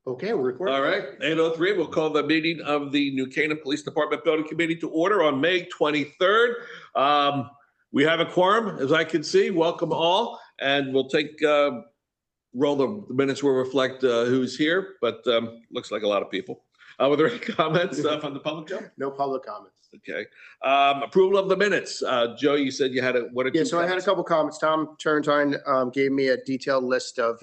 Okay, we're recording. All right, 8:03, we'll call the meeting of the New Canaan Police Department Building Committee to order on May 23rd. We have a quorum, as I can see. Welcome all, and we'll take roll the minutes will reflect who's here, but looks like a lot of people. Were there any comments from the public, Joe? No public comments. Okay. Approval of the minutes. Joe, you said you had one or two. Yeah, so I had a couple comments. Tom Turrentine gave me a detailed list of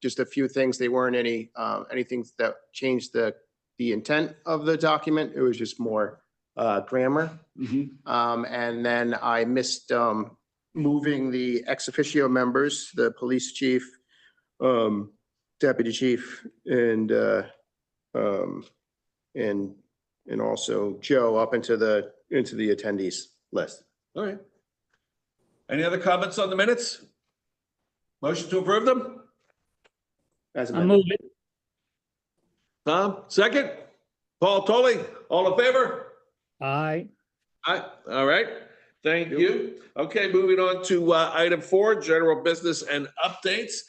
just a few things. They weren't anything that changed the intent of the document. It was just more grammar. And then I missed moving the ex officio members, the police chief, deputy chief, and also Joe up into the attendees list. All right. Any other comments on the minutes? Motion to approve them? As I move it. Tom, second. Paul Tully, all in favor? Aye. Aye. All right. Thank you. Okay, moving on to item 4, general business and updates.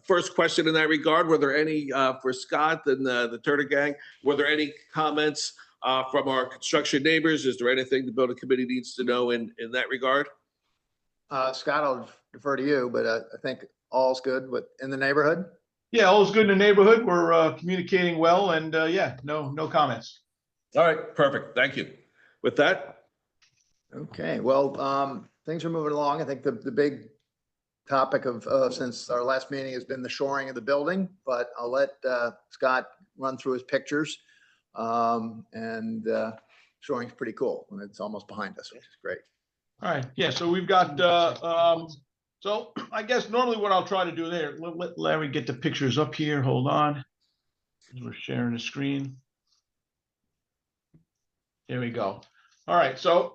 First question in that regard, were there any, for Scott and the Turner Gang, were there any comments from our construction neighbors? Is there anything the building committee needs to know in that regard? Scott, I'll defer to you, but I think all's good in the neighborhood. Yeah, all's good in the neighborhood. We're communicating well, and yeah, no comments. All right, perfect. Thank you. With that. Okay, well, things are moving along. I think the big topic of since our last meeting has been the shoring of the building, but I'll let Scott run through his pictures. And shoring's pretty cool when it's almost behind us, which is great. All right, yeah, so we've got, so I guess normally what I'll try to do there, let Larry get the pictures up here. Hold on. We're sharing the screen. There we go. All right, so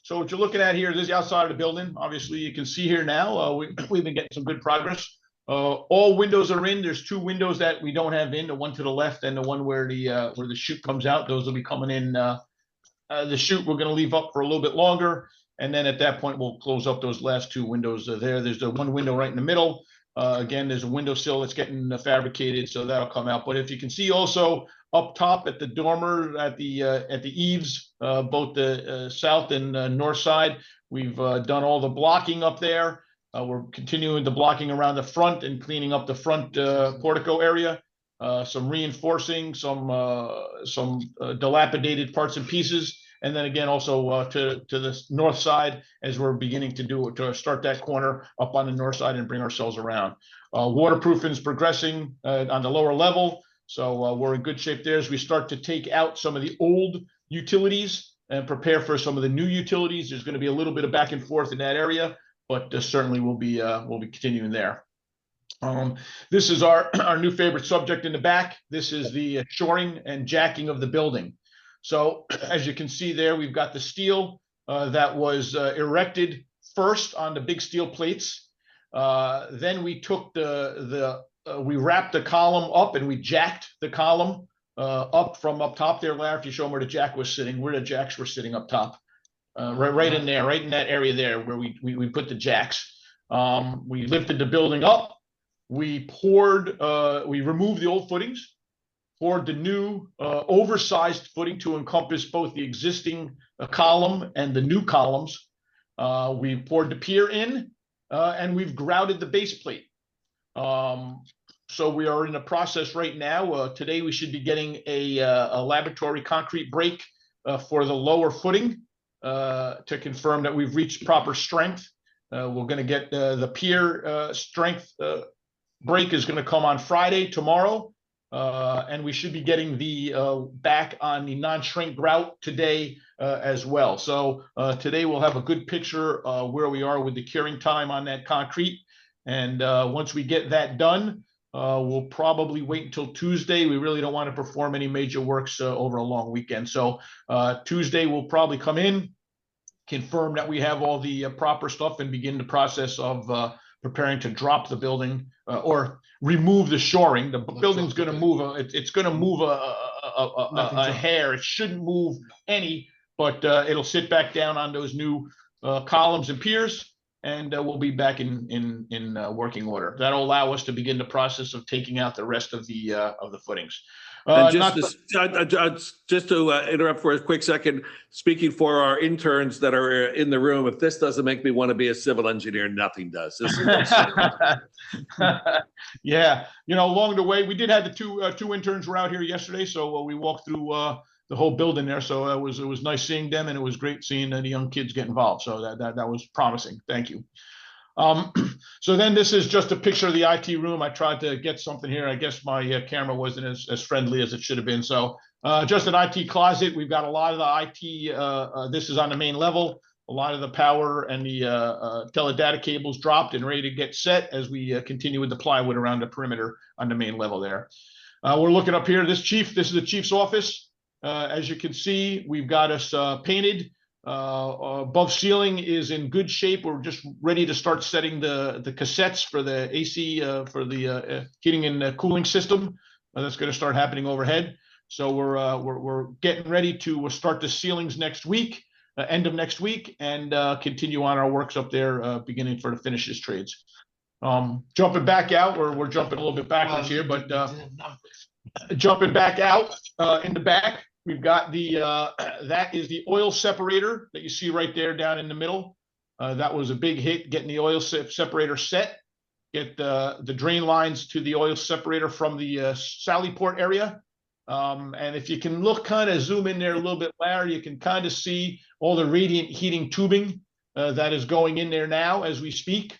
so what you're looking at here, this is the outside of the building. Obviously, you can see here now, we've been getting some good progress. All windows are in. There's 2 windows that we don't have in, the one to the left and the one where the chute comes out. Those will be coming in. The chute we're going to leave up for a little bit longer. And then at that point, we'll close up those last 2 windows there. There's the one window right in the middle. Again, there's a windowsill that's getting fabricated, so that'll come out. But if you can see also up top at the dormer, at the eaves, both the south and north side, we've done all the blocking up there. We're continuing the blocking around the front and cleaning up the front portico area. Some reinforcing, some dilapidated parts and pieces. And then again, also to the north side, as we're beginning to start that corner up on the north side and bring ourselves around. Waterproofing is progressing on the lower level. So we're in good shape there as we start to take out some of the old utilities and prepare for some of the new utilities. There's going to be a little bit of back and forth in that area, but certainly we'll be continuing there. This is our new favorite subject in the back. This is the shoring and jacking of the building. So as you can see there, we've got the steel that was erected first on the big steel plates. Then we took we wrapped the column up and we jacked the column up from up top there. Larry, if you show them where the jack was sitting, where the jacks were sitting up top, right in there, right in that area there where we put the jacks. We lifted the building up. We poured, we removed the old footings, poured the new oversized footing to encompass both the existing column and the new columns. We poured the pier in and we've grouted the base plate. So we are in a process right now. Today we should be getting a laboratory concrete break for the lower footing to confirm that we've reached proper strength. We're going to get the pier strength break is going to come on Friday, tomorrow. And we should be getting the back on the non-shrink grout today as well. So today we'll have a good picture where we are with the curing time on that concrete. And once we get that done, we'll probably wait until Tuesday. We really don't want to perform any major works over a long weekend. So Tuesday we'll probably come in, confirm that we have all the proper stuff and begin the process of preparing to drop the building or remove the shoring. The building's going to move. It's going to move a hair. It shouldn't move any, but it'll sit back down on those new columns and piers. and we'll be back in working order. That'll allow us to begin the process of taking out the rest of the footings. And Not- just to interrupt for a quick second, speaking for our interns that are in the room, if this doesn't make me want to be a civil engineer, nothing does. This is Yeah, along the way, we did have the two interns were out here yesterday, so we walked through the whole building there. So it was nice seeing them, and it was great seeing the young kids get involved. So that was promising. Thank you. So then this is just a picture of the IT room. I tried to get something here. I guess my camera wasn't as friendly as it should have been. So just an IT closet. We've got a lot of the IT. This is on the main level. A lot of the power and the teledata cables dropped and ready to get set as we continue with the plywood around the perimeter on the main level there. We're looking up here. This is the chief's office. As you can see, we've got us painted. Above ceiling is in good shape. We're just ready to start setting the cassettes for the AC for the heating and cooling system. That's going to start happening overhead. So we're getting ready to start the ceilings next week, end of next week, and continue on our works up there, beginning for the finishes trades. Jumping back out, we're jumping a little bit backwards here, but jumping back out in the back. We've got that is the oil separator that you see right there down in the middle. That was a big hit, getting the oil separator set, get the drain lines to the oil separator from the Sallyport area. And if you can kind of zoom in there a little bit, Larry, you can kind of see all the radiant heating tubing that is going in there now as we speak.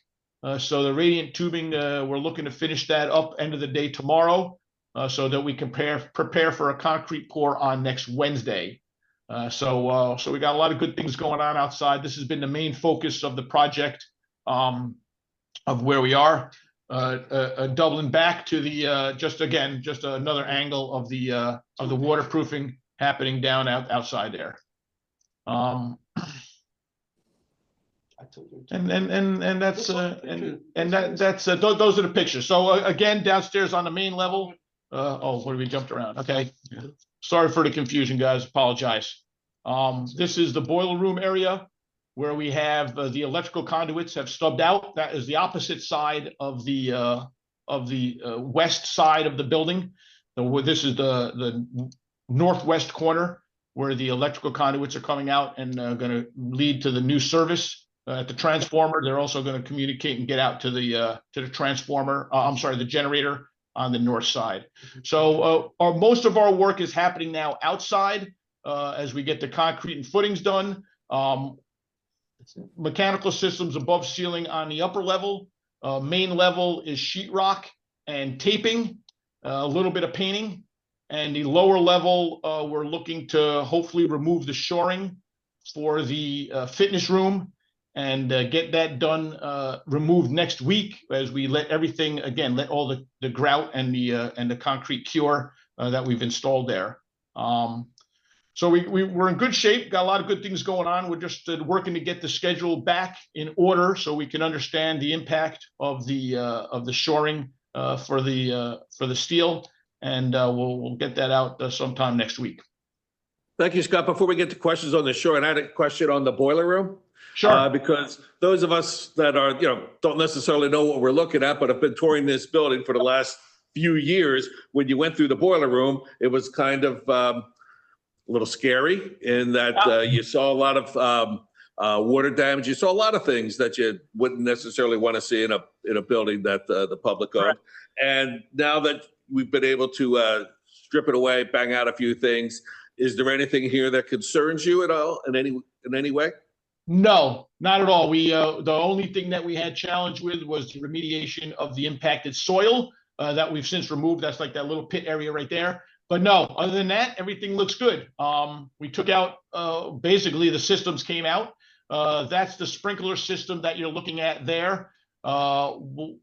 So the radiant tubing, we're looking to finish that up end of the day tomorrow. So that we can prepare for a concrete pour on next Wednesday. So we got a lot of good things going on outside. This has been the main focus of the project, of where we are. Doubling back to the just another angle of the waterproofing happening down outside there. And that's those are the pictures. So again, downstairs on the main level. What we jumped around? Okay. Sorry for the confusion, guys. Apologize. This is the boiler room area where we have the electrical conduits have stubbed out. That is the opposite side of the west side of the building. So this is the northwest corner where the electrical conduits are coming out and going to lead to the new service at the transformer. They're also going to communicate and get out to the transformer. The generator on the north side. So most of our work is happening now outside as we get the concrete and footings done. Mechanical systems above ceiling on the upper level. Main level is sheetrock and taping, a little bit of painting. And the lower level, we're looking to hopefully remove the shoring for the fitness room and get that done, removed next week as we let everything, again, let all the grout and the concrete cure that we've installed there. So we're in good shape, got a lot of good things going on. We're just working to get the schedule back in order so we can understand the impact of the shoring for the steel, and we'll get that out sometime next week. Thank you, Scott. Before we get to questions on the shore, and I had a question on the boiler room. Sure. Because those of us that are, don't necessarily know what we're looking at, but have been touring this building for the last few years, when you went through the boiler room, it was kind of a little scary in that you saw a lot of water damage. You saw a lot of things that you wouldn't necessarily want to see in a building that the public owned. Right. And now that we've been able to strip it away, bang out a few things, is there anything here that concerns you at all in any way? No, not at all. We the only thing that we had challenge with was the remediation of the impacted soil that we've since removed. That's like that little pit area right there. But no, other than that, everything looks good. We took out basically the systems came out. That's the sprinkler system that you're looking at there. A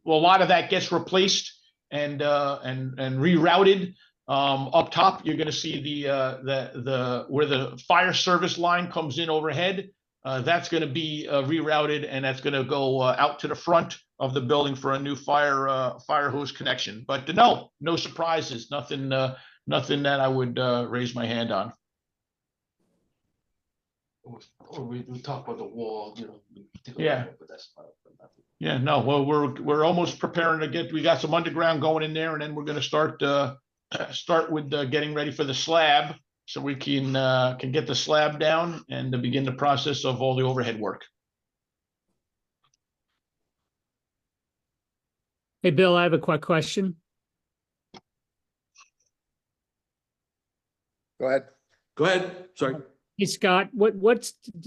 lot of that gets replaced and rerouted. Up top, you're going to see the where the fire service line comes in overhead. That's going to be rerouted, and that's going to go out to the front of the building for a new fire hose connection. But no surprises, nothing that I would raise my hand on. we talk about the wall, you know. take a look Yeah. at it, but that's not- Yeah, no, well, we're almost preparing to get, we got some underground going in there, and then we're gonna start with getting ready for the slab. So we can get the slab down and to begin the process of all the overhead work. Hey, Bill, I have a quick question. Go ahead. Go ahead, sorry. Hey, Scott,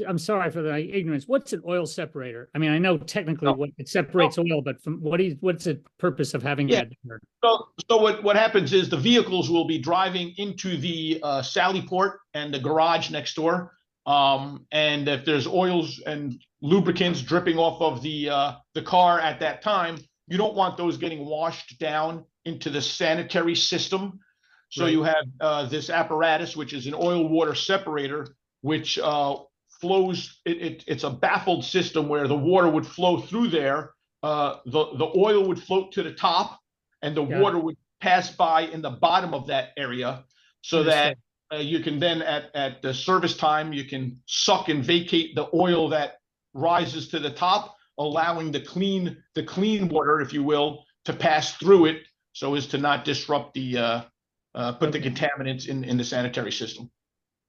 I'm sorry for the ignorance. What's an oil separator? I mean, I know technically No. what it separates oil, but what's the purpose of having Yeah. that there? So what happens is the vehicles will be driving into the Sally Port and the garage next door. And if there's oils and lubricants dripping off of the car at that time, you don't want those getting washed down into the sanitary system. So Right. you have this apparatus, which is an oil water separator, which flows. It's a baffled system where the water would flow through there. The oil would float to the top, and the Got it. water would pass by in the bottom of that area, so that you can then at the service time you can suck and vacate the oil that rises to the top, allowing the clean water, if you will, to pass through it, so as to not disrupt put the contaminants in the sanitary system.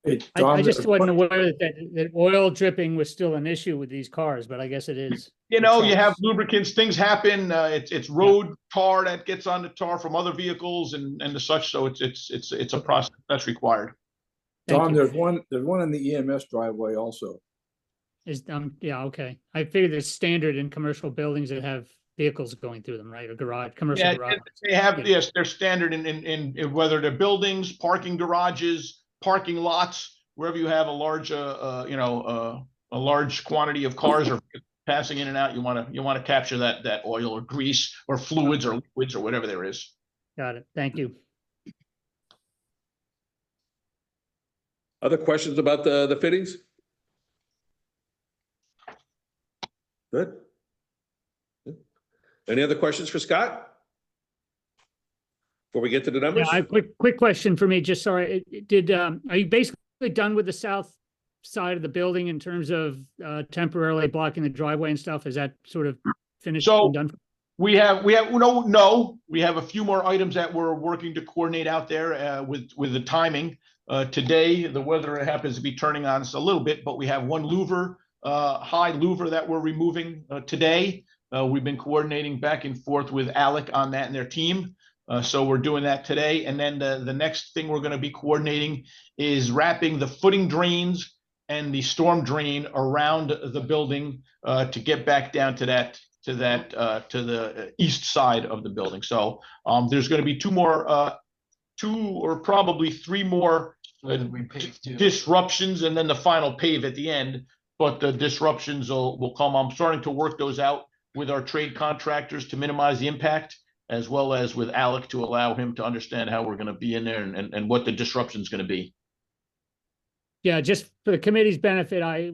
I just wasn't aware that oil dripping was still an issue with these cars, but I guess it is. You with know, you have trucks. lubricants, things happen. It's road tar that gets on the tar from other vehicles and the such. So it's a process that's required. Thank Tom, you. there's one in the EMS driveway also. Yeah, okay. I figured it's standard in commercial buildings that have vehicles going through them, right? Or garage, commercial Yeah, garage. they have, Yeah. yes, they're standard in whether they're buildings, parking garages, parking lots, wherever you have a large, a large quantity of cars are passing in and out. You want to capture that oil or grease or fluids or liquids or whatever there is. Got it. Thank you. Other questions about the fittings? Good. Any other questions for Scott? Before we get to the Yeah, numbers? quick question for me, just sorry. Are you basically done with the south side of the building in terms of temporarily blocking the driveway and stuff? Is that sort of finished So- and done? We have we have a few more items that we're working to coordinate out there with the timing. Today, the weather happens to be turning on us a little bit, but we have one louver, high louver that we're removing today. We've been coordinating back and forth with Alec on that and their team. So we're doing that today. And then the next thing we're going to be coordinating is wrapping the footing drains and the storm drain around the building to get back down to the east side of the building. So there's going to be two or probably three more We paved too. disruptions, and then the final pave at the end. But the disruptions will come. I'm starting to work those out with our trade contractors to minimize the impact, as well as with Alec to allow him to understand how we're going to be in there and what the disruption is going to be. Yeah, just for the committee's benefit, I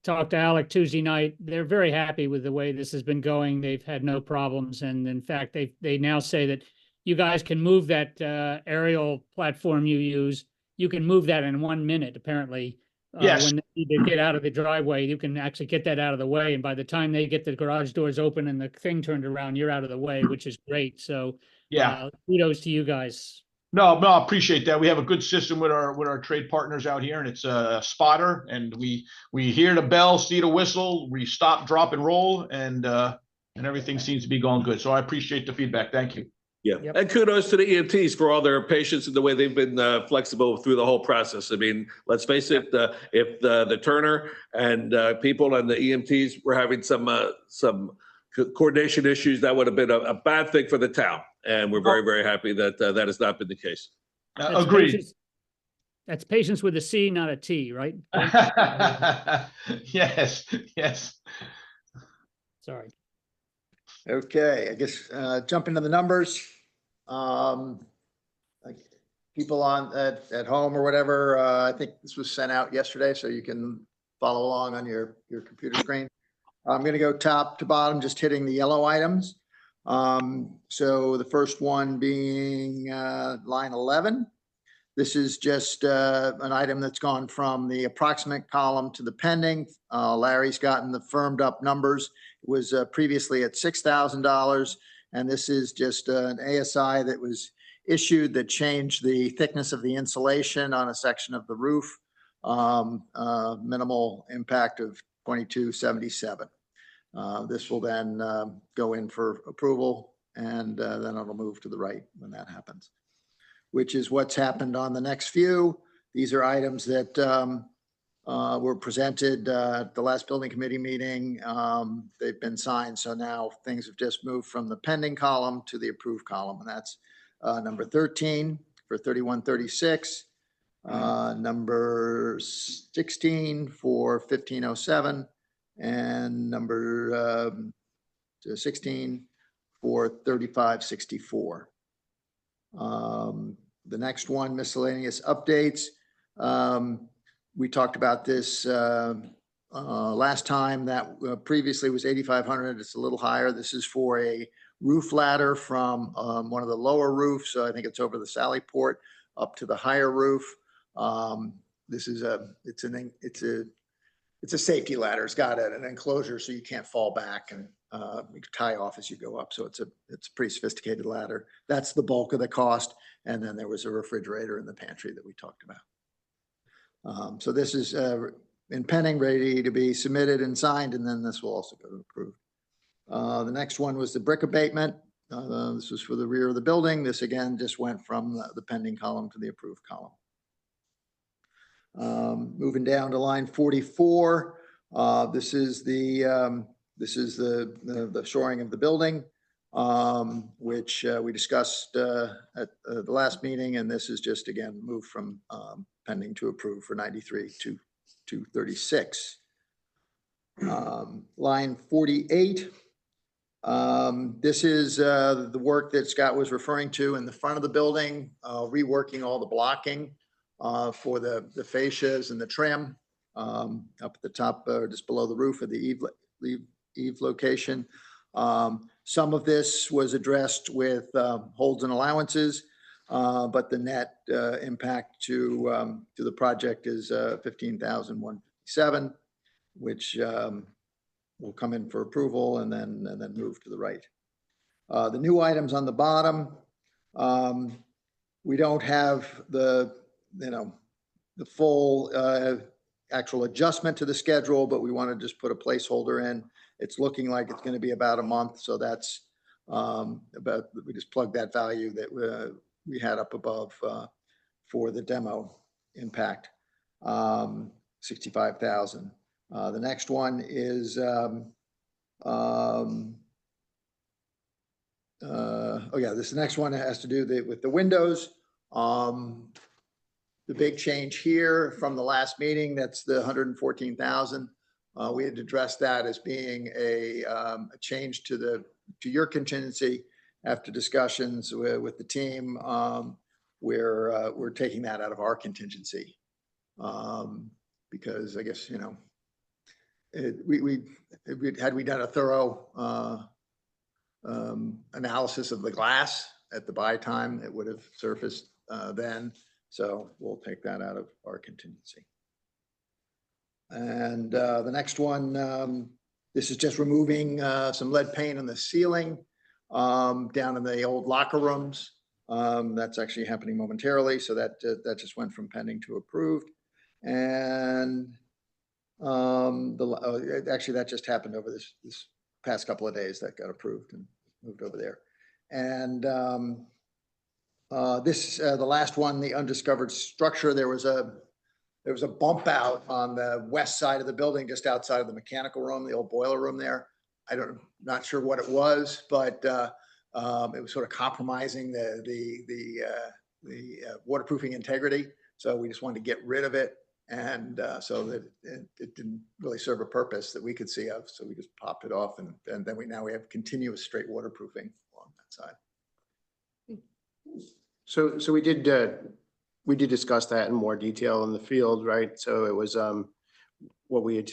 talked to Alec Tuesday night. They're very happy with the way this has been going. They've had no problems. And in fact, they now say that you guys can move that aerial platform you use. You can move that in 1 minute, apparently. Yes. When they need to get out of the driveway, you can actually get that out of the way. And by the time they get the garage doors open and the thing turned around, you're out of the way, which is great. So Yeah. kudos to you guys. No, I appreciate that. We have a good system with our trade partners out here, and it's a spotter, and we hear the bell, see the whistle, we stop, drop, and roll, and everything seems to be going good. So I appreciate the feedback. Thank you. Yeah, Yep. and kudos to the EMTs for all their patience and the way they've been flexible through the whole process. I mean, let's face it, if the Turner and people and the EMTs were having some coordination issues, that would have been a bad thing for the town. And we're very, very happy that that has not been the case. That's Agreed. That's patience with a C, not a T, right? Yes, yes. Sorry. Okay, I guess, jump into the numbers. Like people at home or whatever, I think this was sent out yesterday, so you can follow along on your computer screen. I'm gonna go top to bottom, just hitting the yellow items. So the first one being, line 11. This is just an item that's gone from the approximate column to the pending. Larry's gotten the firmed up numbers. It was previously at $6,000. And this is just an ASI that was issued that changed the thickness of the insulation on a section of the roof. Minimal impact of 2277. This will then go in for approval, and then it'll move to the right when that happens, which is what's happened on the next few. These are items that were presented at the last building committee meeting. They've been signed, so now things have just moved from the pending column to the approved column, and that's number 13 for 3136, number 16 for 1507, and number 16 for 3564. The next one, miscellaneous updates. We talked about this last time. That previously was 8,500. It's a little higher. This is for a roof ladder from one of the lower roofs. I think it's over the Sally Port up to the higher roof. This is it's a safety ladder. It's got an enclosure so you can't fall back, and you tie off as you go up. So it's a pretty sophisticated ladder. That's the bulk of the cost. And then there was a refrigerator in the pantry that we talked about. So this is in pending, ready to be submitted and signed, and then this will also go approved. The next one was the brick abatement. This was for the rear of the building. This again just went from the pending column to the approved column. Moving down to line 44, this is the shoring of the building, which we discussed at the last meeting, and this is just again moved from pending to approved for 93 to 236. Line 48. This is the work that Scott was referring to in the front of the building, reworking all the blocking for the fascias and the trim up at the top, just below the roof of the eave location. Some of this was addressed with holds and allowances, but the net impact to the project is 15,157, which will come in for approval and then move to the right. The new items on the bottom, we don't have the full actual adjustment to the schedule, but we want to just put a placeholder in. It's looking like it's going to be about a month, so that's we just plug that value that we had up above for the demo impact, 65,000. The next one is this next one has to do with the windows. The big change here from the last meeting, that's the 114,000. We had addressed that as being a change to your contingency after discussions with the team. We're taking that out of our contingency because I guess had we done a thorough analysis of the glass at the buy time, it would have surfaced then. So we'll take that out of our contingency. And the next one, this is just removing some lead paint on the ceiling down in the old locker rooms. That's actually happening momentarily. So that just went from pending to approved. And actually that just happened over this past couple of days. That got approved and moved over there. And the last one, the undiscovered structure, there was a bump out on the west side of the building, just outside of the mechanical room, the old boiler room there. Not sure what it was, but it was sort of compromising the waterproofing integrity. So we just wanted to get rid of it. And so that it didn't really serve a purpose that we could see of. So we just popped it off, and then now we have continuous straight waterproofing along that side. So we did discuss that in more detail in the field, right? So it was what we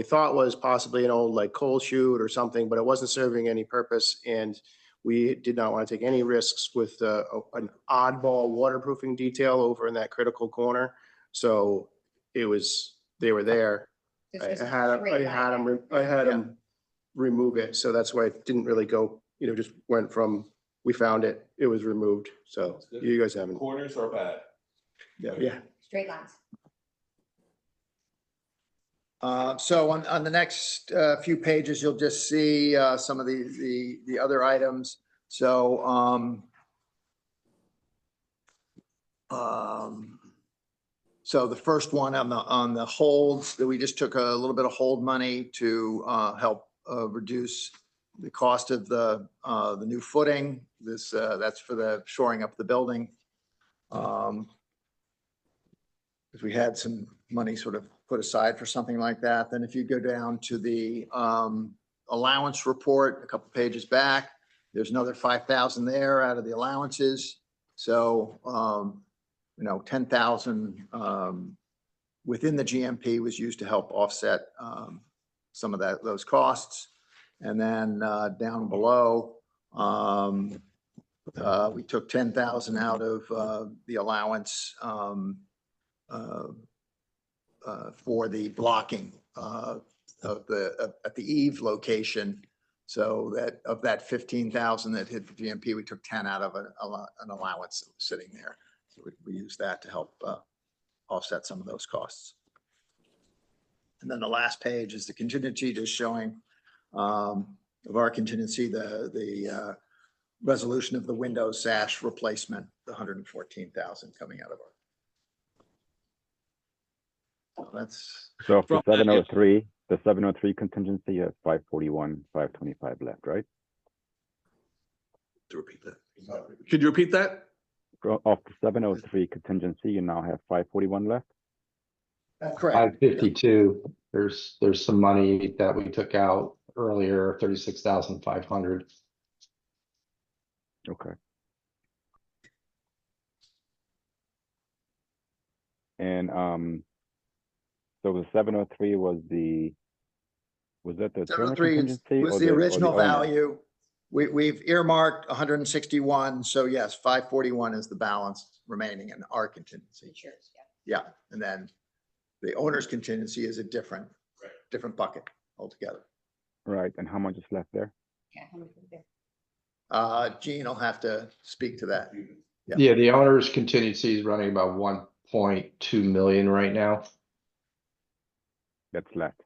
thought was possibly an old like coal chute or something, but it wasn't serving any purpose. And We did not want to take any risks with an oddball waterproofing detail over in that critical corner. So they were there. This I was had straight line. them remove it. So that's why it didn't really go, just went from, we found it, it was removed. So That's good. you guys haven't. Corners are bad. Yeah. Straight lines. So on the next few pages, you'll just see some of the other items. So so the first one on the holds, that we just took a little bit of hold money to help reduce the cost of the new footing. That's for the shoring up the building. Because we had some money sort of put aside for something like that. Then if you go down to the allowance report, a couple pages back, there's another 5,000 there out of the allowances. So, 10,000 within the GMP was used to help offset some of those costs. And then down below, we took 10,000 out of the allowance for the blocking at the Eve location. So that of that 15,000 that hit the GMP, we took 10 out of an allowance that was sitting there. So we used that to help offset some of those costs. And then the last page is the contingency, just showing of our contingency, the resolution of the window sash replacement, the 114,000 coming out of our. So that's. So for From that, 703, the 703 contingency, you have 541, 525 left, right? To repeat that. Could you repeat that? Off the 703 contingency, you now have 541 left? That's correct. 552, there's some money that we took out earlier, 36,500. Okay. And so the 703 was that the Turner 703 contingency? was or the or original owner? value. We've earmarked 161. So yes, 541 is the balance remaining in our contingency. Insurance, yeah. Yeah, and then the owner's contingency is a different bucket altogether. Right, and how much is left there? Yeah, how much is there? Gene will have to speak to that. Yeah. Yeah, the owner's contingency is running about 1.2 million right now. That's left.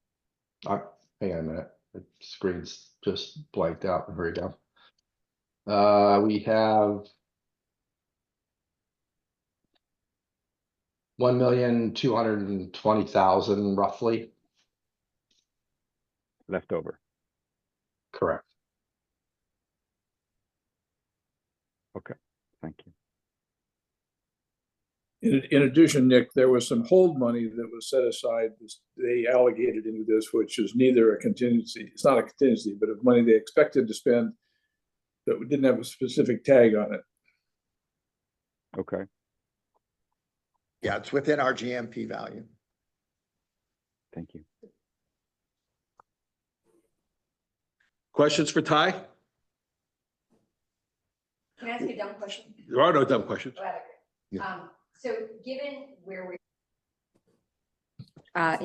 Hang on a minute, the screen's just blanked out. Here we go. We have 1,220,000 roughly. Left over. Correct. Okay, thank you. In addition, Nick, there was some hold money that was set aside. They allocated into this, which is neither a contingency, it's not a contingency, but of money they expected to spend that didn't have a specific tag on it. Okay, Yeah, it's within our GMP value. thank you. Questions for Ty? Can I ask a dumb question? There are no dumb questions. So given where we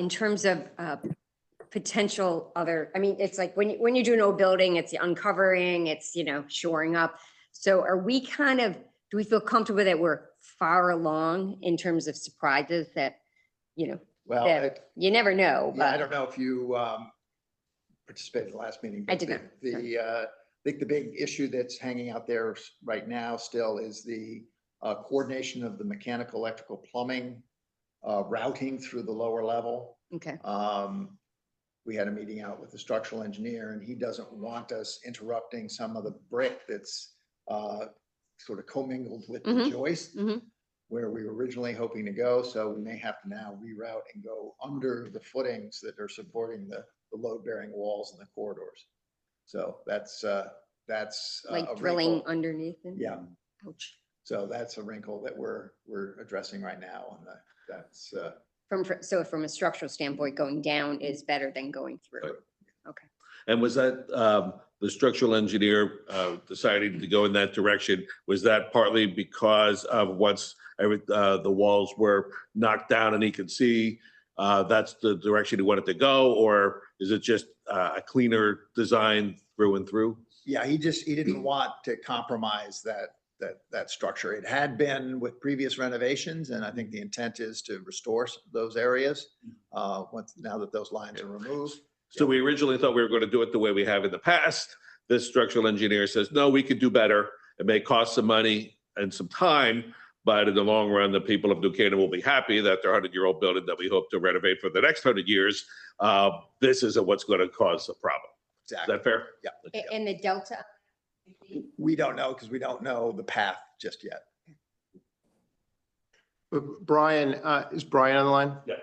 in terms of potential other, I mean, it's like when you do an old building, it's the uncovering, it's, shoring up. So are we do we feel comfortable that we're far along in terms of surprises that, Well, that you never know, yeah, I but don't know if you participated in the last meeting. I but did not. I think the big issue that's hanging out there right now still is the coordination of the mechanical, electrical, plumbing routing through the lower level. okay, We had a meeting out with the structural engineer, and he doesn't want us interrupting some of the brick that's sort of commingled with the Mhm. joist Mhm. where we were originally hoping to go. So we may have to now reroute and go under the footings that are supporting the load-bearing walls and the corridors. So that's like a drilling wrinkle. underneath it? Yeah. Ouch. So that's a wrinkle that we're addressing right now, and that's So from a structural standpoint, going down is better than going through. And was that the structural engineer deciding to go in that direction, was that partly because of once the walls were knocked down and he could see that's the direction he wanted to go, or is it just a cleaner design through and through? Yeah, he didn't want to compromise that structure. It had been with previous renovations, and I think the intent is to restore those areas now that those lines are removed. So we originally thought we were going to do it the way we have in the past. This structural engineer says, no, we could do better. It may cost some money and some time, but in the long run, the people of New Canaan will be happy that their 100-year-old building that we hope to renovate for the next 100 years, this isn't what's going to cause a problem. Exactly. Is that fair? Yeah. And the delta? We don't know because we don't know the path just yet. Brian, is Brian on the line? Yeah.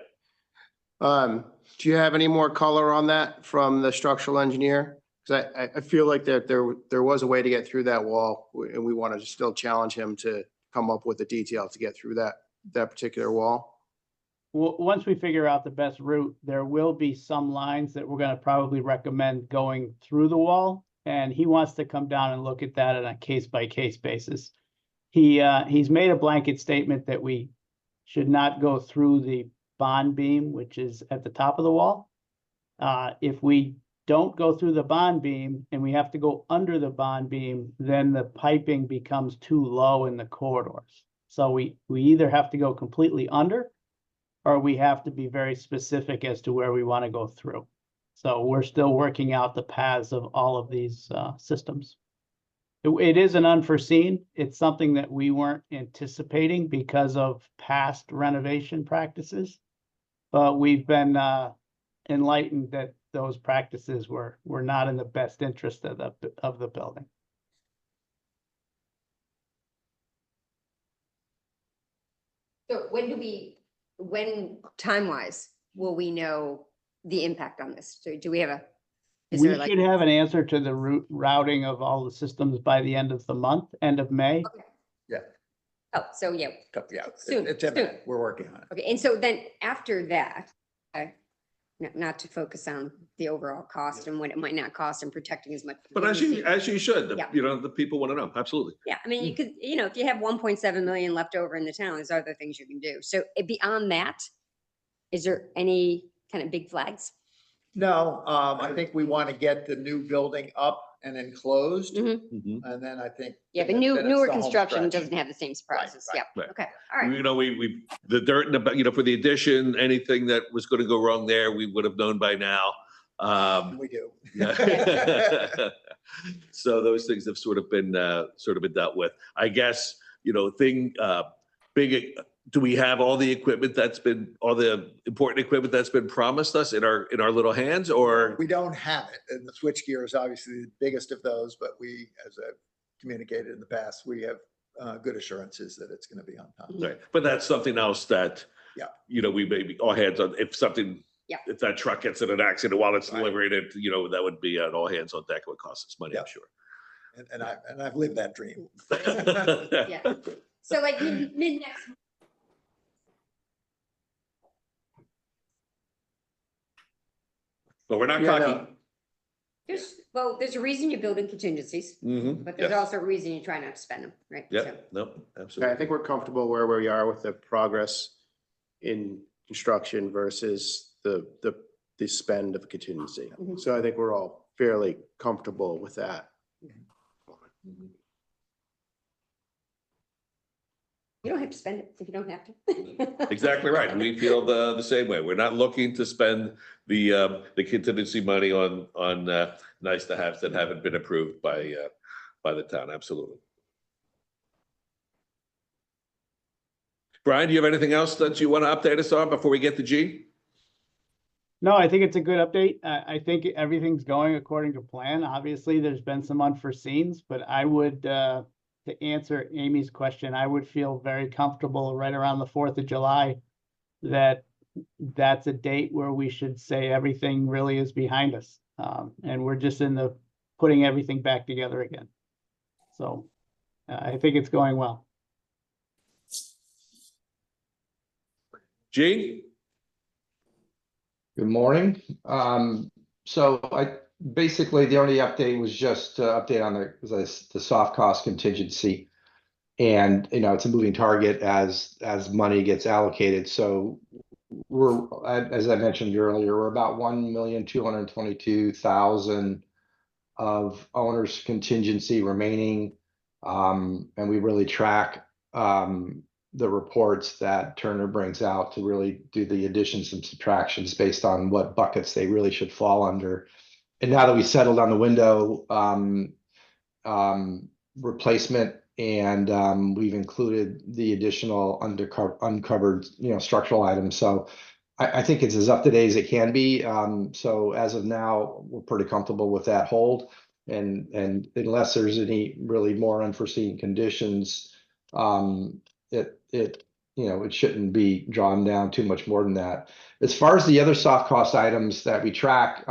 Do you have any more color on that from the structural engineer? Because I feel like that there was a way to get through that wall, and we want to still challenge him to come up with the details to get through that particular wall. Well, once we figure out the best route, there will be some lines that we're going to probably recommend going through the wall. And he wants to come down and look at that on a case by case basis. He's made a blanket statement that we should not go through the bond beam, which is at the top of the wall. If we don't go through the bond beam and we have to go under the bond beam, then the piping becomes too low in the corridors. So we either have to go completely under, or we have to be very specific as to where we want to go through. So we're still working out the paths of all of these systems. It is an unforeseen. It's something that we weren't anticipating because of past renovation practices. But we've been enlightened that those practices were not in the best interest of the building. So when time-wise, will we know the impact on this? So do we have is We there like? should have an answer to the routing of all the systems by the end of the month, end of May. Okay. Yeah. Oh, so yeah. Yeah, Soon, it's soon. imminent. We're working on it. Okay, and so then after that, not to focus on the overall cost and what it might not cost and protecting as much. But as you should, Yeah. the people want to know. Absolutely. Yeah, I mean, you could, if you have 1.7 million left over in the town, there's other things you can do. So beyond that, is there any kind of big flags? No, I think we want to get the new building up and enclosed. Mhm. And then I think. Yeah, but then it's newer the home construction stretch. doesn't have the same surprises. right, Yeah, right. okay, all right. We the dirt in the, for the addition, anything that was going to go wrong there, we would have known by now. We do. Yeah. So those things have sort of been dealt with. I guess, do we have all the important equipment that's been promised us in our little hands, or? We don't have it. And the switchgear is obviously the biggest of those, but we, as I've communicated in the past, we have good assurances that it's going to be on time. Right, but that's something else that, Yeah. We may be all hands on, if something, Yeah. if that truck gets in an accident while it's Right. delivering it, that would be an all hands on deck. It would cost us money, I'm Yeah. sure. And I've lived that dream. Yeah. So like mid next. But we're not Yeah, no. cocky. There's a reason you're building contingencies, Mhm, but there's yes. also a reason you try not to spend them, right? Yeah, So- no, Okay, I absolutely. think we're comfortable where we are with the progress in construction versus the spend of contingency. Mhm. So I think we're all fairly comfortable with that. You don't have to spend it if you don't have to. Exactly right. We feel the same way. We're not looking to spend the contingency money on nice to haves that haven't been approved by the town. Absolutely. Brian, do you have anything else that you want to update us on before we get to G? No, I think it's a good update. I think everything's going according to plan. Obviously, there's been some unforeseens, but I would, to answer Amy's question, I would feel very comfortable right around the 4th of July that that's a date where we should say everything really is behind us. And we're just in the putting everything back together again. So I think it's going well. G? Good morning. So basically, the only update was just to update on the soft cost contingency. And, you know, it's a moving target as money gets allocated. So we're, as I mentioned earlier, we're about 1,222,000 of owner's contingency remaining. And we really track the reports that Turner brings out to really do the additions and subtractions based on what buckets they really should fall under. And now that we settled on the window replacement, and we've included the additional uncovered, you know, structural items. So I think it's as up to date as it can be. So as of now, we're pretty comfortable with that hold. And unless there's any really more unforeseen conditions, it shouldn't be drawn down too much more than that. As far as the other soft cost items that we track,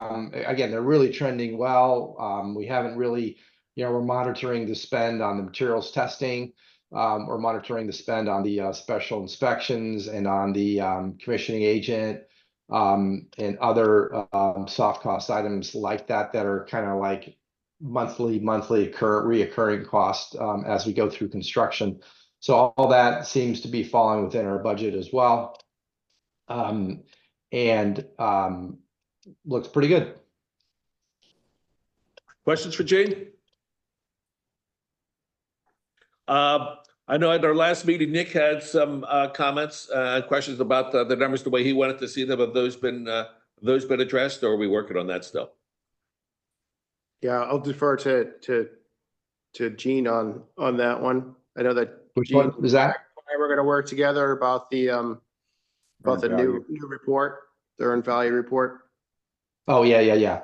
again, they're really trending well. We haven't really, you know, we're monitoring the spend on the materials testing. We're monitoring the spend on the special inspections and on the commissioning agent and other soft cost items like that are kind of like monthly reoccurring cost as we go through construction. So all that seems to be falling within our budget as well. Looks pretty good. Questions for Gene? I know at our last meeting, Nick had some comments, questions about the numbers, the way he wanted to see them. Have those been addressed, or are we working on that still? Yeah, I'll defer to Gene on that one. I know that Which Gene one is that? we're gonna work together about the Earned new value. report, the earned value report. Oh, yeah. Yeah,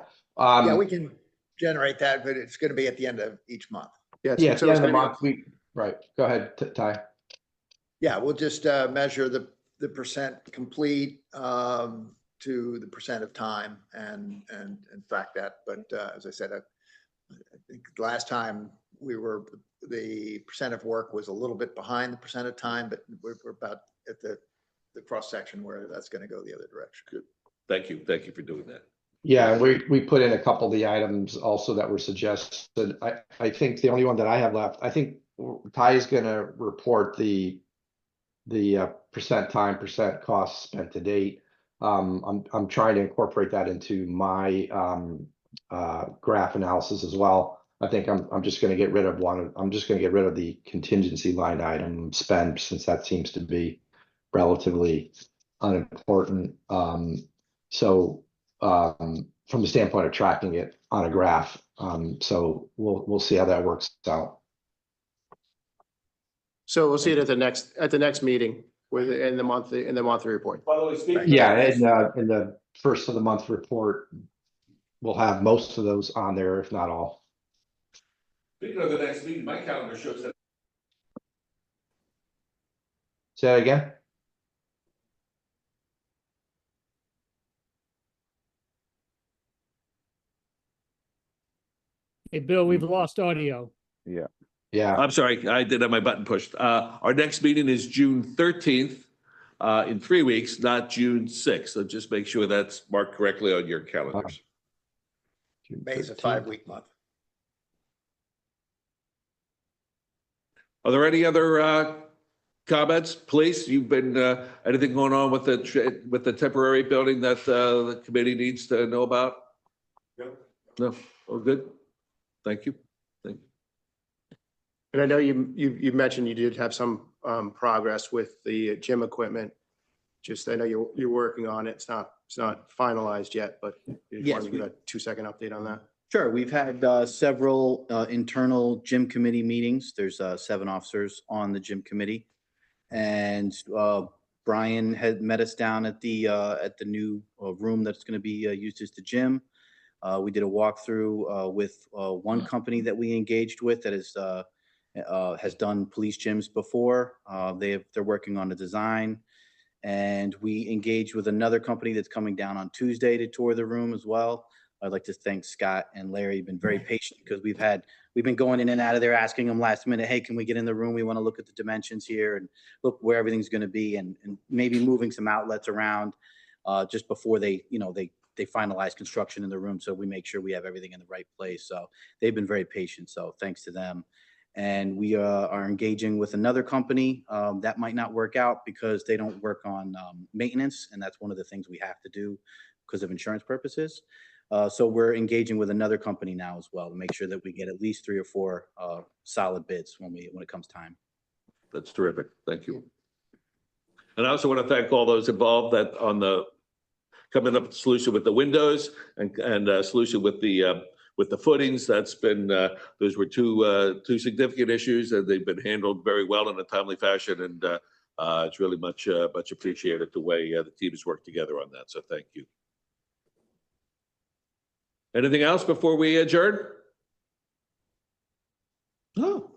we can generate that, but it's gonna be at the end of each month. Yeah. Yeah, at so the it's end of the gonna be- month, right. Go ahead, Ty. Yeah, we'll just measure the percent complete to the percent of time and fact that. But as I said, I think last time the percent of work was a little bit behind the percent of time, but we're about at the cross section where that's going to go the other direction. Good. Thank you. Thank you for doing that. Yeah, and we put in a couple of the items also that were suggested. I think the only one that I have left, I think Ty is gonna report the percent time, percent cost spent to date. I'm trying to incorporate that into my graph analysis as well. I think I'm just gonna get rid of I'm just gonna get rid of the contingency line item spend, since that seems to be relatively unimportant. From the standpoint of tracking it on a graph. So we'll see how that works out. So we'll see it at the next meeting in the monthly report. By the way, speaking. Yeah, and in the first of the month report, we'll have most of those on there, if not all. Speaking of the next meeting, my calendar shows that. Say that again? Hey, Bill, we've lost audio. Yeah. Yeah, I'm sorry, I did have my button pushed. Our next meeting is June 13th, in 3 weeks, not June 6th. So just make sure that's marked correctly on your calendars. May is a 5-week month. Are there any other comments, please? You've been, anything going on with the temporary building that the committee needs to know about? No, oh, good. Thank you. Thank you. And I know you mentioned you did have some progress with the gym equipment. Just, I know you're working on it. It's not finalized yet, but you just Yes, wanted to give a 2-second update on that. Sure. We've had several internal gym committee meetings. There's 7 officers on the gym committee. And Brian had met us down at the new room that's going to be used as the gym. We did a walkthrough with one company that we engaged with that has done police gyms before. They're working on the design. And we engaged with another company that's coming down on Tuesday to tour the room as well. I'd like to thank Scott and Larry. You've been very patient because we've been going in and out of there asking them last minute, hey, can we get in the room? We want to look at the dimensions here and look where everything's going to be, and maybe moving some outlets around just before they they finalize construction in the room, so we make sure we have everything in the right place. So they've been very patient, so thanks to them. And we are engaging with another company that might not work out because they don't work on maintenance, and that's one of the things we have to do because of insurance purposes. So we're engaging with another company now as well to make sure that we get at least 3 or 4 solid bids when it comes time. That's terrific. Thank you. And I also want to thank all those involved that on the coming up with a solution with the windows and a solution with the footings. That's been those were two significant issues, and they've been handled very well in a timely fashion. And it's really much appreciated the way the team has worked together on that. So thank you. Anything else before we adjourn? No.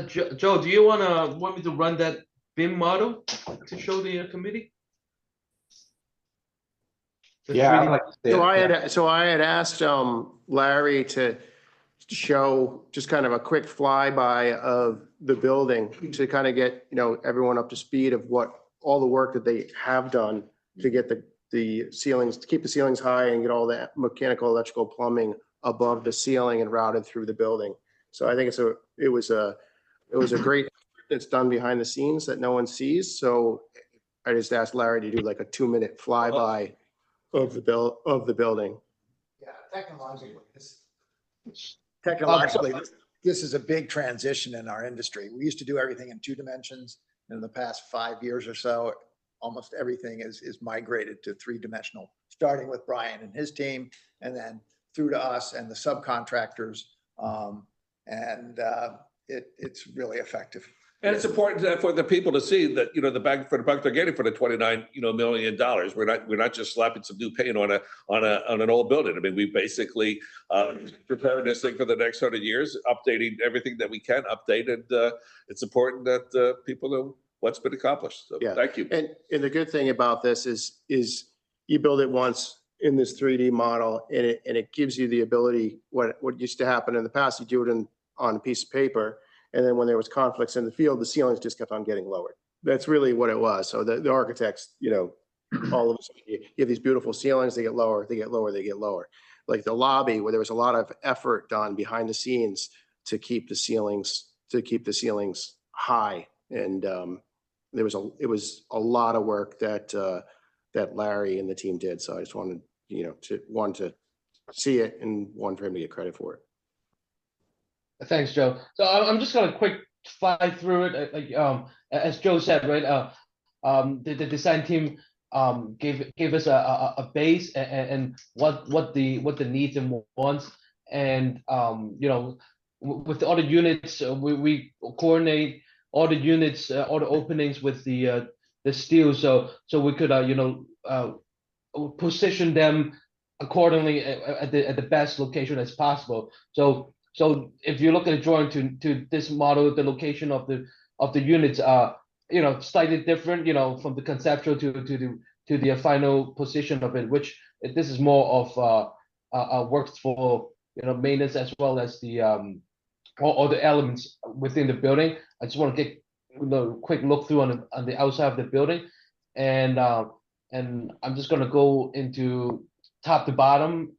Joe, do you want me to run that BIM model to show the committee? Yeah, I'd like to see it. So I had asked Larry to show just kind of a quick flyby of the building to kind of get, everyone up to speed of what all the work that they have done to get the ceilings, to keep the ceilings high and get all that mechanical, electrical, plumbing above the ceiling and routed through the building. So I think it was a great, it's done behind the scenes that no one sees. So I just asked Larry to do like a 2-minute flyby of the building. Yeah, technologically, this is a big transition in our industry. We used to do everything in 2 dimensions. In the past 5 years or so, almost everything is migrated to 3-dimensional, starting with Brian and his team, and then through to us and the subcontractors. It's really effective. And it's important for the people to see that, the buck they're getting for the $29 million. We're not just slapping some new paint on an old building. I mean, we basically preparing this thing for the next 100 years, updating everything that we can update, and it's important that people know what's been accomplished. So Yeah. Thank you. And the good thing about this is you build it once in this 3D model, and it gives you the ability. What used to happen in the past, you do it on a piece of paper. And then when there was conflicts in the field, the ceilings just kept on getting lowered. That's really what it was. So the architects, all of a sudden you have these beautiful ceilings, they get lower, they get lower, they get lower. Like the lobby, where there was a lot of effort done behind the scenes to keep the ceilings high. And it was a lot of work that Larry and the team did. So I just wanted, to see it and one for him to get credit for it. Thanks, Joe. So I'm just gonna quick fly through it. Like as Joe said, right? The design team gave us a base and what the needs and wants, and with all the units, we coordinate all the units, all the openings with the steel, so we could position them accordingly at the best location as possible. So if you look at the drawing to this model, the location of the units are slightly different, from the conceptual to the final position of it, which this is more of works for maintenance as well as the all the elements within the building. I just want to get a quick look through on the outside of the building, and I'm just gonna go into top to bottom.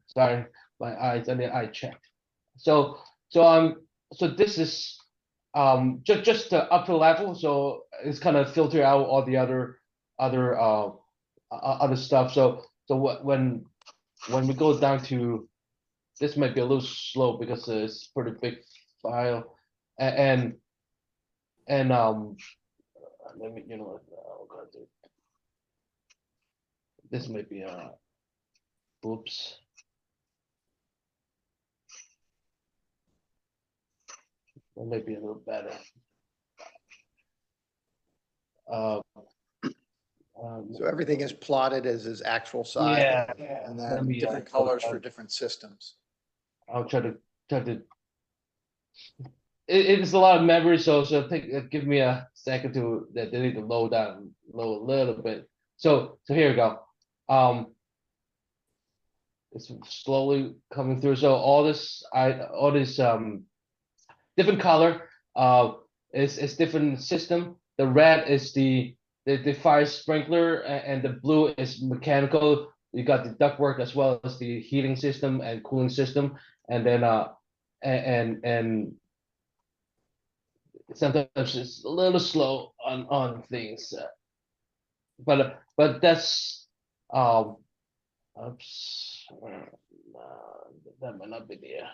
Sorry, my eyes and the eye checked. So this is just the upper level. So it's kind of filter out all the other stuff. So when we go down to this, might be a little slow because it's pretty big file, and let me this might be oops. That might be a little better. So everything is plotted as his actual size. Yeah. And then different colors for different systems. I'll try to. It's a lot of memory, so give me a second to they need to load a little bit. So here we go. It's slowly coming through. So all this different color is different system. the red is the fire sprinkler, and the blue is mechanical. You got the ductwork as well as the heating system and cooling system, and then and sometimes it's a little slow on things, but that's oops, that might not be there.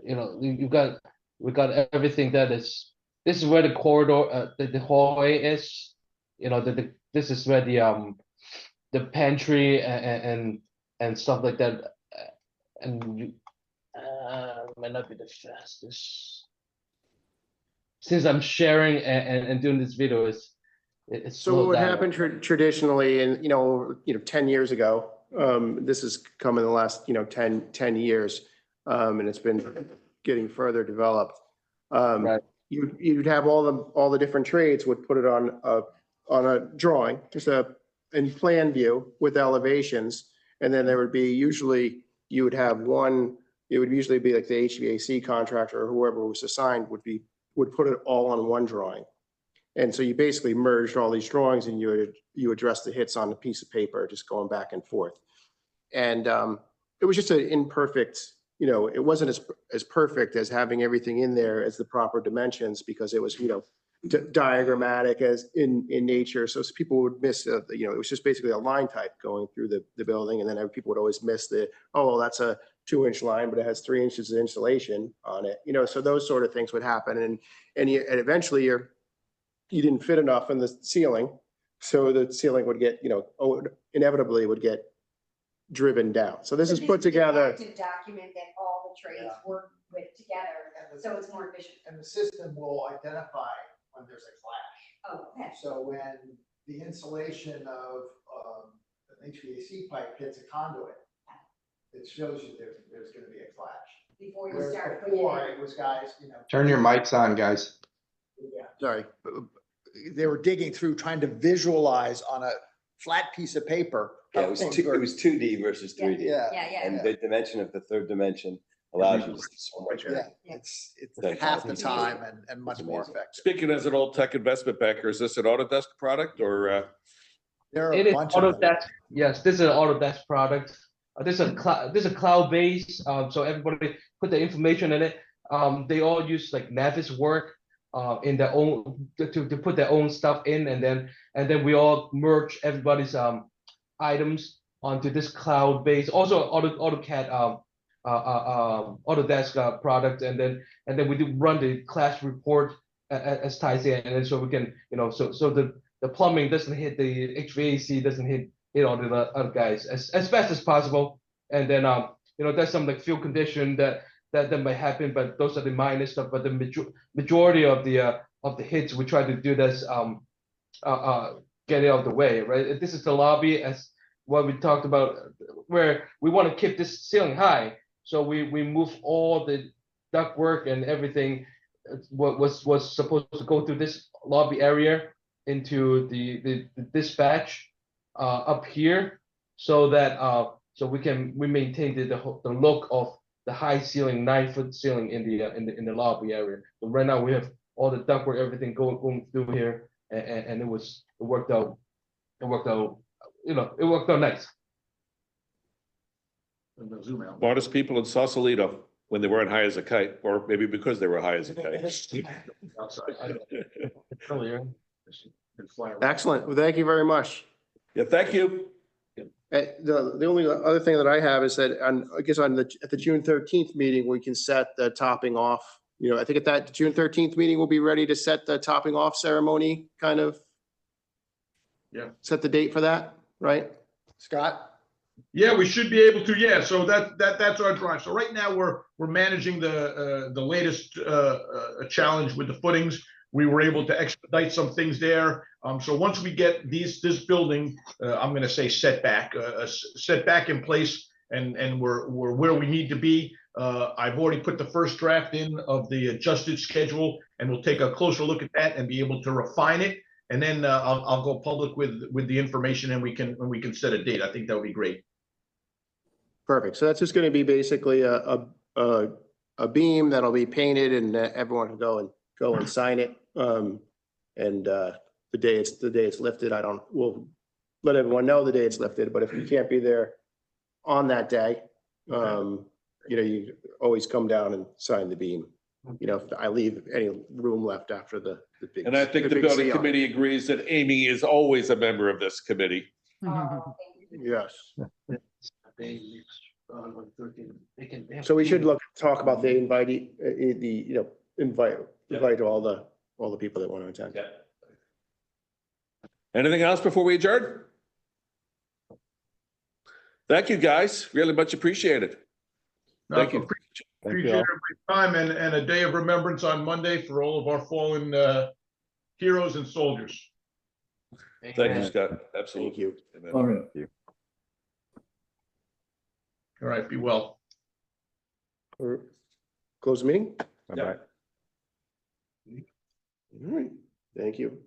You know, we got everything that is. This is where the corridor, the hallway is. You know, this is where the pantry and stuff like that, and might not be the fastest. Since I'm sharing and doing this video, it's So what would happen traditionally, and 10 years ago, this has come in the last 10 years, and it's been getting further developed. Right. You'd have all the different trades would put it on a drawing, just in plan view with elevations, and then there would be usually you would have one. It would usually be like the HVAC contractor or whoever was assigned would put it all on one drawing. And so you basically merged all these drawings and you address the hits on a piece of paper, just going back and forth. And it was just an imperfect, it wasn't as perfect as having everything in there as the proper dimensions, because it was, diagrammatic as in nature. So people would miss, it was just basically a line type going through the building. And then people would always miss well, that's a 2-inch line, but it has 3 inches of insulation on it. So those sort of things would happen. And eventually you didn't fit enough in the ceiling. So the ceiling would get, inevitably would get driven down. So this is put together. To document that all the trades work with together, so it's more efficient. And the system will identify when there's a clash. Oh, okay. So when the insulation of an HVAC pipe hits a conduit, it shows you there's going to be a clash. Before you Whereas start. before, it was guys, Turn your mics on, guys. Yeah, sorry. They were digging through, trying to visualize on a flat piece of paper. Yeah, it was 2D versus 3D. Yeah. And the dimension of the third dimension allows you to see so much. Yeah, it's Thank half you. the time and much more amazing. effective. Speaking as an old tech investment banker, is this an Autodesk product or? There are It a is bunch of them. Autodesk. Yes, this is an Autodesk product. This is a cloud base. So everybody put the information in it. They all use like Navisworks in their own to put their own stuff in, and then we all merge everybody's items onto this cloud base. Also AutoCAD Autodesk product, and then we do run the clash report as ties in, and then so we can so the plumbing doesn't hit the HVAC, doesn't hit all the other guys as fast as possible, and then there's some like field condition that might happen, but those are the minor stuff. But the majority of the hits, we try to do this get it out of the way, right? This is the lobby, as what we talked about, where we want to keep this ceiling high, so we move all the ductwork and everything what was supposed to go through this lobby area into the dispatch up here, so that so we maintain the look of the high ceiling, 9-foot ceiling in the lobby area. So right now we have all the ductwork, everything going through here, and it worked out nice. Zoom out. Smartest people in Sausalito when they weren't high as a kite, or maybe because they were high as a kite. Outside. Earlier. Excellent. Well, thank you very much. Yeah, thank you. The only other thing that I have is that at the June 13th meeting, we can set the topping off. I think at that June 13th meeting, we'll be ready to set the topping off ceremony, kind of. Yeah. Set the date for that, right? Scott? Yeah, we should be able to. Yeah, so that's our drive. So right now we're managing the latest challenge with the footings. We were able to expedite some things there. So once we get this building, I'm going to say set back in place, and we're where we need to be. I've already put the first draft in of the adjusted schedule, and we'll take a closer look at that and be able to refine it. And then I'll go public with the information, and we can set a date. I think that would be great. Perfect. So that's just going to be basically a beam that'll be painted, and everyone can go and sign it. And the day it's lifted, we'll let everyone know the day it's lifted, but if you can't be there on that day, you always come down and sign the beam. If I leave any room left after the big. And I think the big building CO. committee agrees that Amy is always a member of this committee. Yes. They can. So we should talk about the invite all the people that want to attend. Yeah. Anything else before we adjourn? Thank you, guys. Really much appreciated. Thank you. Appreciate everybody's time and a day of remembrance on Monday for all of our fallen heroes and soldiers. Thank you, Scott. Absolutely. Thank you. Amen. All right. All right, be well. Close the meeting? Bye-bye. All right. Thank you.